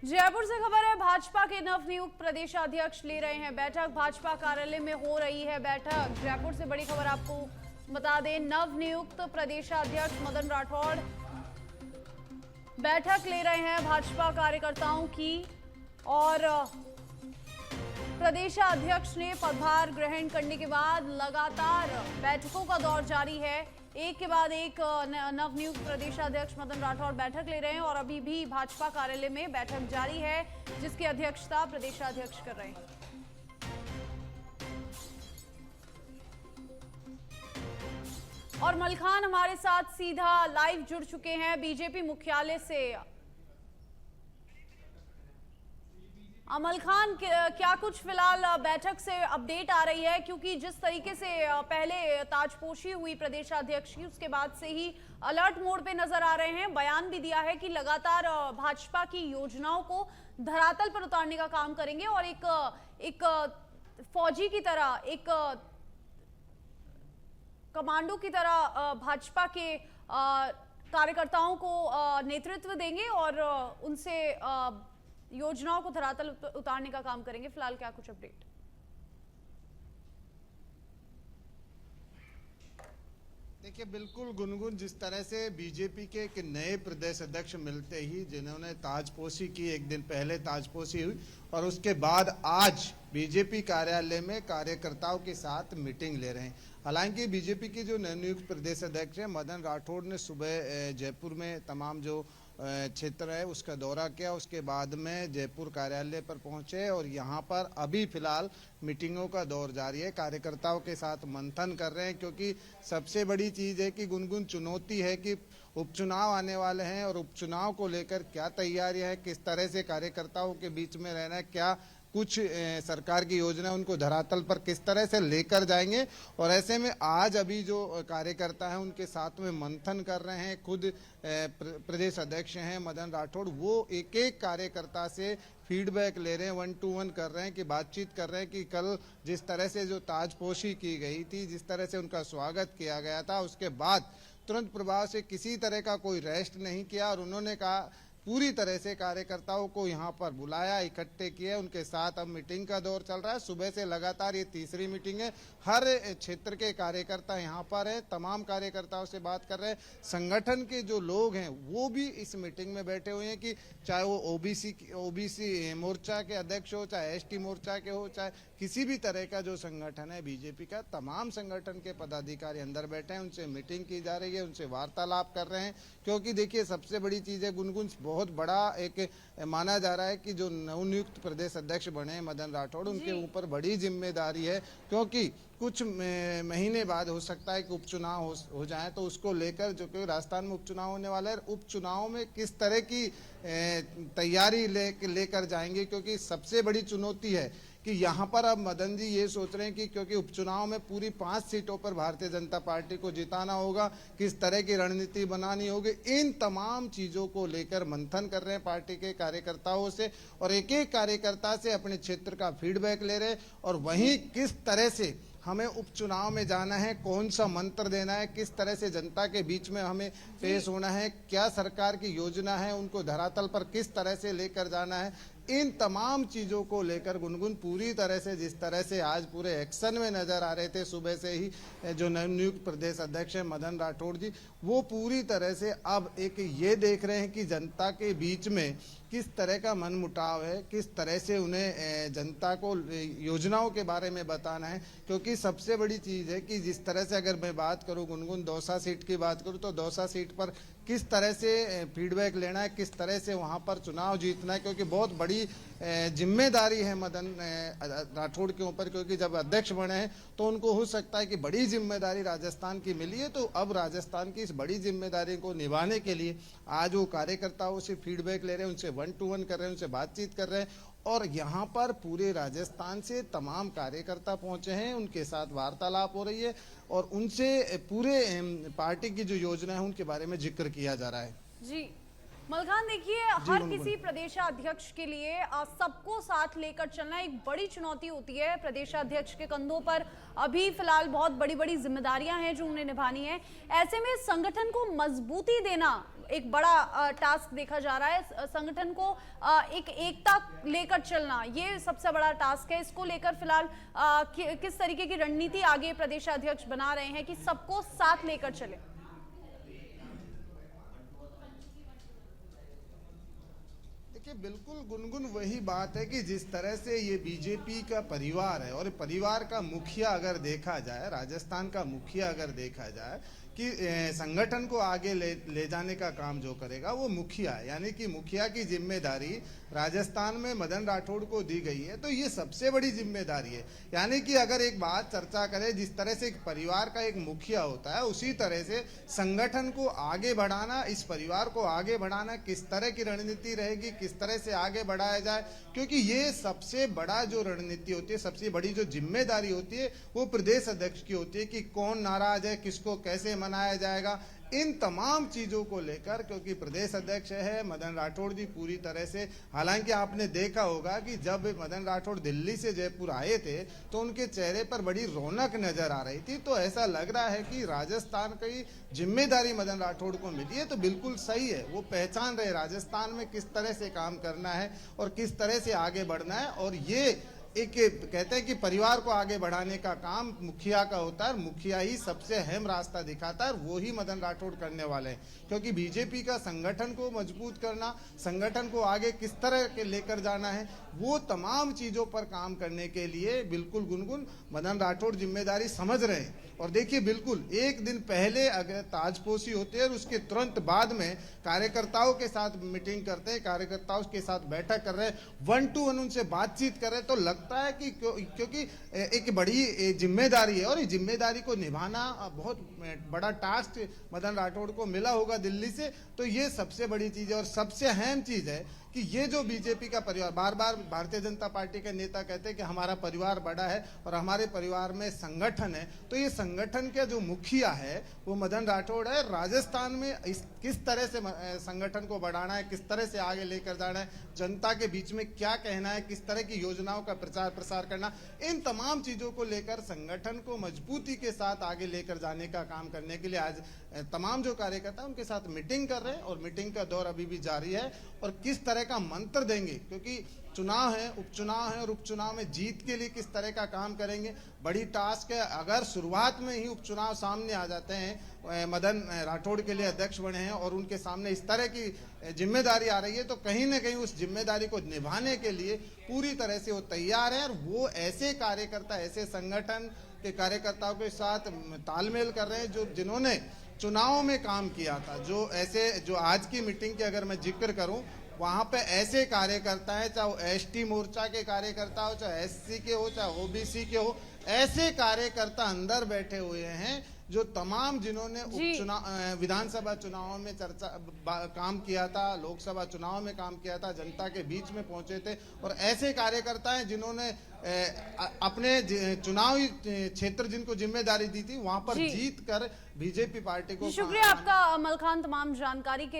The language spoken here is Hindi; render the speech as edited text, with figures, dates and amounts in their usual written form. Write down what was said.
जयपुर से खबर है, भाजपा के नवनियुक्त प्रदेशाध्यक्ष ले रहे हैं बैठक। भाजपा कार्यालय में हो रही है बैठक। जयपुर से बड़ी खबर आपको बता दें, नवनियुक्त प्रदेशाध्यक्ष मदन राठौड़ बैठक ले रहे हैं भाजपा कार्यकर्ताओं की। और प्रदेशाध्यक्ष ने पदभार ग्रहण करने के बाद लगातार बैठकों का दौर जारी है। एक के बाद एक नवनियुक्त प्रदेशाध्यक्ष मदन राठौड़ बैठक ले रहे हैं और अभी भी भाजपा कार्यालय में बैठक जारी है, जिसकी अध्यक्षता प्रदेशाध्यक्ष कर रहे हैं। और मलखान हमारे साथ सीधा लाइव जुड़ चुके हैं बीजेपी मुख्यालय से। अमल खान, क्या कुछ फिलहाल बैठक से अपडेट आ रही है? क्योंकि जिस तरीके से पहले ताजपोशी हुई प्रदेशाध्यक्ष की, उसके बाद से ही अलर्ट मोड पे नजर आ रहे हैं। बयान भी दिया है कि लगातार भाजपा की योजनाओं को धरातल पर उतारने का काम करेंगे और एक फौजी की तरह, एक कमांडो की तरह भाजपा के कार्यकर्ताओं को नेतृत्व देंगे और उनसे योजनाओं को धरातल उतारने का काम करेंगे। फिलहाल क्या कुछ अपडेट? देखिए, बिल्कुल गुनगुन, जिस तरह से बीजेपी के एक नए प्रदेश अध्यक्ष मिलते ही, जिन्होंने ताजपोशी की, एक दिन पहले ताजपोशी हुई और उसके बाद आज बीजेपी कार्यालय में कार्यकर्ताओं के साथ मीटिंग ले रहे हैं। हालांकि बीजेपी के जो नवनियुक्त प्रदेश अध्यक्ष हैं मदन राठौड़ ने सुबह जयपुर में तमाम जो क्षेत्र है उसका दौरा किया, उसके बाद में जयपुर कार्यालय पर पहुंचे और यहां पर अभी फिलहाल मीटिंगों का दौर जारी है। कार्यकर्ताओं के साथ मंथन कर रहे हैं, क्योंकि सबसे बड़ी चीज है कि गुनगुन चुनौती है कि उपचुनाव आने वाले हैं और उपचुनाव को लेकर क्या तैयारियां है, किस तरह से कार्यकर्ताओं के बीच में रहना है, क्या कुछ सरकार की योजना उनको धरातल पर किस तरह से लेकर जाएंगे। और ऐसे में आज अभी जो कार्यकर्ता हैं उनके साथ में मंथन कर रहे हैं। खुद प्रदेश अध्यक्ष हैं मदन राठौड़, वो एक एक कार्यकर्ता से फीडबैक ले रहे हैं, 1 to 1 कर रहे हैं, कि बातचीत कर रहे हैं कि कल जिस तरह से जो ताजपोशी की गई थी, जिस तरह से उनका स्वागत किया गया था, उसके बाद तुरंत प्रभाव से किसी तरह का कोई रेस्ट नहीं किया और उन्होंने कहा पूरी तरह से कार्यकर्ताओं को यहाँ पर बुलाया, इकट्ठे किए, उनके साथ अब मीटिंग का दौर चल रहा है। सुबह से लगातार ये तीसरी मीटिंग है। हर क्षेत्र के कार्यकर्ता यहाँ पर है, तमाम कार्यकर्ताओं से बात कर रहे हैं। संगठन के जो लोग हैं वो भी इस मीटिंग में बैठे हुए हैं, कि चाहे वो ओबीसी मोर्चा के अध्यक्ष हो, चाहे एसटी मोर्चा के हो, चाहे किसी भी तरह का जो संगठन है बीजेपी का, तमाम संगठन के पदाधिकारी अंदर बैठे हैं, उनसे मीटिंग की जा रही है, उनसे वार्तालाप कर रहे हैं। क्योंकि देखिए, सबसे बड़ी चीज है गुनगुन, बहुत बड़ा एक माना जा रहा है कि जो नवनियुक्त प्रदेश अध्यक्ष बने मदन राठौड़, उनके ऊपर बड़ी जिम्मेदारी है, क्योंकि कुछ महीने बाद हो सकता है कि उपचुनाव हो जाए, तो उसको लेकर, जो कि राजस्थान में उपचुनाव होने वाला है, उपचुनाव में किस तरह की तैयारी लेकर जाएंगे। क्योंकि सबसे बड़ी चुनौती है कि यहाँ पर अब मदन जी ये सोच रहे हैं कि क्योंकि उपचुनाव में पूरी 5 सीटों पर भारतीय जनता पार्टी को जिताना होगा, किस तरह की रणनीति बनानी होगी, इन तमाम चीजों को लेकर मंथन कर रहे हैं पार्टी के कार्यकर्ताओं से और एक एक कार्यकर्ता से अपने क्षेत्र का फीडबैक ले रहे हैं। और वहीं किस तरह से हमें उपचुनाव में जाना है, कौन सा मंत्र देना है, किस तरह से जनता के बीच में हमें पेश होना है, क्या सरकार की योजना है उनको धरातल पर किस तरह से लेकर जाना है, इन तमाम चीजों को लेकर गुनगुन पूरी तरह से, जिस तरह से आज पूरे एक्शन में नजर आ रहे थे सुबह से ही जो नवनियुक्त प्रदेश अध्यक्ष है मदन राठौड़ जी, वो पूरी तरह से अब एक ये देख रहे हैं कि जनता के बीच में किस तरह का मनमुटाव है, किस तरह से उन्हें जनता को योजनाओं के बारे में बताना है। क्योंकि सबसे बड़ी चीज है कि जिस तरह से अगर मैं बात करूं गुनगुन, दौसा सीट की बात करूं, तो दौसा सीट पर किस तरह से फीडबैक लेना है, किस तरह से वहां पर चुनाव जीतना है, क्योंकि बहुत बड़ी जिम्मेदारी है मदन राठौड़ के ऊपर। क्योंकि जब अध्यक्ष बने हैं तो उनको हो सकता है कि बड़ी जिम्मेदारी राजस्थान की मिली है, तो अब राजस्थान की इस बड़ी जिम्मेदारी को निभाने के लिए आज वो कार्यकर्ताओं से फीडबैक ले रहे हैं, उनसे 1 to 1 कर रहे हैं, उनसे बातचीत कर रहे हैं। और यहाँ पर पूरे राजस्थान से तमाम कार्यकर्ता पहुंचे हैं, उनके साथ वार्तालाप हो रही है और उनसे पूरे पार्टी की जो योजना है उनके बारे में जिक्र किया जा रहा है। जी मलखान, देखिए, हर किसी प्रदेशाध्यक्ष के लिए सबको साथ लेकर चलना एक बड़ी चुनौती होती है। प्रदेशाध्यक्ष के कंधों पर अभी फिलहाल बहुत बड़ी बड़ी जिम्मेदारियां हैं जो उन्हें निभानी है। ऐसे में संगठन को मजबूती देना एक बड़ा टास्क देखा जा रहा है। संगठन को एक एकता लेकर चलना, ये सबसे बड़ा टास्क है। इसको लेकर फिलहाल किस तरीके की रणनीति आगे प्रदेशाध्यक्ष बना रहे हैं कि सबको साथ लेकर चले? देखिए, बिल्कुल गुनगुन वही बात है कि जिस तरह से ये बीजेपी का परिवार है और परिवार का मुखिया अगर देखा जाए, राजस्थान का मुखिया अगर देखा जाए कि संगठन को आगे ले जाने का काम जो करेगा वो मुखिया है, यानी कि मुखिया की जिम्मेदारी राजस्थान में मदन राठौड़ को दी गई है। तो ये सबसे बड़ी जिम्मेदारी है। यानी कि अगर एक बात चर्चा करें, जिस तरह से एक परिवार का एक मुखिया होता है, उसी तरह से संगठन को आगे बढ़ाना, इस परिवार को आगे बढ़ाना, किस तरह की रणनीति रहेगी, किस तरह से आगे बढ़ाया जाए, क्योंकि ये सबसे बड़ा जो रणनीति होती है, सबसे बड़ी जो जिम्मेदारी होती है वो प्रदेश अध्यक्ष की होती है कि कौन नाराज है, किसको कैसे मनाया जाएगा, इन तमाम चीजों को लेकर। क्योंकि प्रदेश अध्यक्ष है मदन राठौड़ जी पूरी तरह से, हालांकि आपने देखा होगा कि जब मदन राठौड़ दिल्ली से जयपुर आए थे तो उनके चेहरे पर बड़ी रौनक नजर आ रही थी। तो ऐसा लग रहा है कि राजस्थान की जिम्मेदारी मदन राठौड़ को मिली है। तो बिल्कुल सही है, वो पहचान रहे राजस्थान में किस तरह से काम करना है और किस तरह से आगे बढ़ना है। और ये एक कहते हैं कि परिवार को आगे बढ़ाने का काम मुखिया का होता है, मुखिया ही सबसे अहम रास्ता दिखाता है, वो ही मदन राठौड़ करने वाले हैं। क्योंकि बीजेपी का संगठन को मजबूत करना, संगठन को आगे किस तरह के लेकर जाना है, वो तमाम चीजों पर काम करने के लिए बिल्कुल गुनगुन मदन राठौड़ जिम्मेदारी समझ रहे हैं। और देखिए, बिल्कुल एक दिन पहले अगर ताजपोशी होते हैं और उसके तुरंत बाद में कार्यकर्ताओं के साथ मीटिंग करते हैं, कार्यकर्ताओं के साथ बैठक कर रहे हैं, 1 to 1 उनसे बातचीत कर रहे हैं, तो लगता है कि क्योंकि एक बड़ी जिम्मेदारी है और ये जिम्मेदारी को निभाना बहुत बड़ा टास्क मदन राठौड़ को मिला होगा दिल्ली से। तो ये सबसे बड़ी चीज है और सबसे अहम चीज है कि ये जो बीजेपी का परिवार, बार बार भारतीय जनता पार्टी के नेता कहते हैं कि हमारा परिवार बड़ा है और हमारे परिवार में संगठन है। तो ये संगठन के जो मुखिया है वो मदन राठौड़ है। राजस्थान में किस तरह से संगठन को बढ़ाना है, किस तरह से आगे लेकर जाना है, जनता के बीच में क्या कहना है, किस तरह की योजनाओं का प्रचार प्रसार करना, इन तमाम चीजों को लेकर संगठन को मजबूती के साथ आगे लेकर जाने का काम करने के लिए आज तमाम जो कार्यकर्ता उनके साथ मीटिंग कर रहे हैं और मीटिंग का दौर अभी भी जारी है। और किस तरह का मंत्र देंगे, क्योंकि चुनाव है, उपचुनाव है और उपचुनाव में जीत के लिए किस तरह का काम करेंगे, बड़ी टास्क है। अगर शुरुआत में ही उपचुनाव सामने आ जाते हैं, मदन राठौड़ के लिए अध्यक्ष बने हैं और उनके सामने इस तरह की जिम्मेदारी आ रही है, तो कहीं ना कहीं उस जिम्मेदारी को निभाने के लिए पूरी तरह से वो तैयार है। और वो ऐसे कार्यकर्ता, ऐसे संगठन के कार्यकर्ताओं के साथ तालमेल कर रहे हैं जो जिन्होंने चुनाव में काम किया था। जो आज की मीटिंग की अगर मैं जिक्र करूं, वहां पे ऐसे कार्यकर्ता हैं, चाहे वो एसटी मोर्चा के कार्यकर्ता हो, चाहे एससी के हो, चाहे ओबीसी के हो, ऐसे कार्यकर्ता अंदर बैठे हुए हैं जो तमाम जिन्होंने उपचुनाव, विधानसभा चुनावों में काम किया था, लोकसभा चुनाव में काम किया था, जनता के बीच में पहुंचे थे। और ऐसे कार्यकर्ता हैं जिन्होंने अपने चुनावी क्षेत्र जिनको जिम्मेदारी दी थी वहां पर जीत कर बीजेपी पार्टी को। शुक्रिया आपका अमल खान तमाम जानकारी के